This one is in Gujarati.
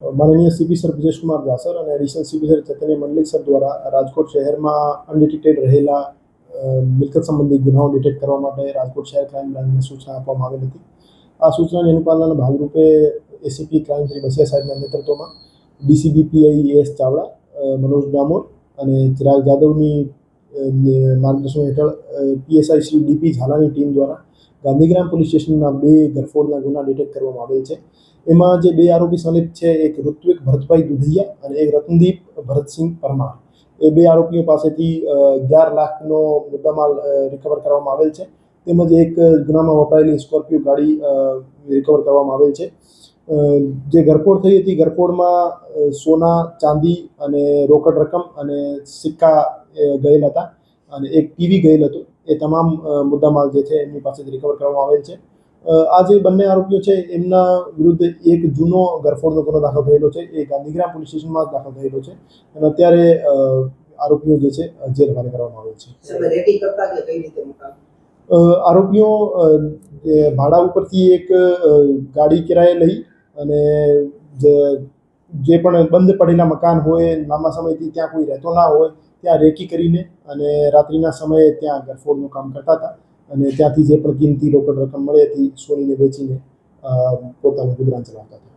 माननीय सीपी सर ब्रजेश कुमार दासर और एडिशनल सीपी सर चैतन्य मंडलिक सर द्वारा राजकोट शहर में अनडिटेक्टेड रहेला मिलकत संबंधी गुनाओं डिटेक्ट करवा माटे राजकोट शहर क्राइम ब्रांचने सूचना आपवामां आवेल हती। आ सूचनानी अनुपालनना भागरूपे एसीपी क्राइम श्री बसिया साहेबना नेतृत्वमां DCB PI S Chavda, Manoj Damor અને ચિરાગ જાદવની માર્ગદર્શન હેઠળ પીએસઆઈ શ્રી ડીપી ઝાલાની ટીમ દ્વારા ગાંધીગ્રામ પોલીસ સ્ટેશનના 2 ગરફોડના ગુના ડિટેક્ટ કરવામાં આવેલ છે। એમાં જે 2 આરોપી સંલિપ્ત છે, એક ઋત્વિક ભરતભાઈ દુધિયા અને એક રતનદીપ ભરતસિંહ પરમાર, એ 2 આરોપીઓ પાસેથી 11 લાખનો મુદ્દામાલ રિકવર કરવામાં આવેલ છે। તેમજ એક ગુનામાં વપરાયેલી સ્કોર્પિયો ગાડી રિકવર કરવામાં આવેલ છે। જે ગરફોડ થઈ હતી, ગરફોડમાં સોના, ચાંદી અને રોકડ રકમ અને સિક્કા ગયેલ હતા અને એક ટીવી ગયેલ હતું। એ તમામ મુદ્દામાલ જે છે એમની પાસેથી રિકવર કરવામાં આવેલ છે। આ જે બંને આરોપીઓ છે એમના વિરુદ્ધ એક જૂનો ગરફોડનો ગુનો દાખલ થયેલો છે, એ ગાંધીગ્રામ પોલીસ સ્ટેશનમાં દાખલ થયેલો છે અને અત્યારે આરોપીઓ જે છે જેલ હવાલે કરવામાં આવેલ છે। આરોપીઓ ભાડા ઉપરથી એક ગાડી કિરાયે લઈ અને જે પણ બંધ પડેલા મકાન હોય, લાંબા સમયથી ત્યાં કોઈ રહેતો ના હોય, ત્યાં રેકી કરીને અને રાત્રિના સમયે ત્યાં ગરફોડનું કામ કરતા હતા અને ત્યાંથી જે પણ કિંમતી રોકડ રકમ મળી હતી સોનીને વેચીને પોતાનું ગુજરાન ચલાવતા હતા।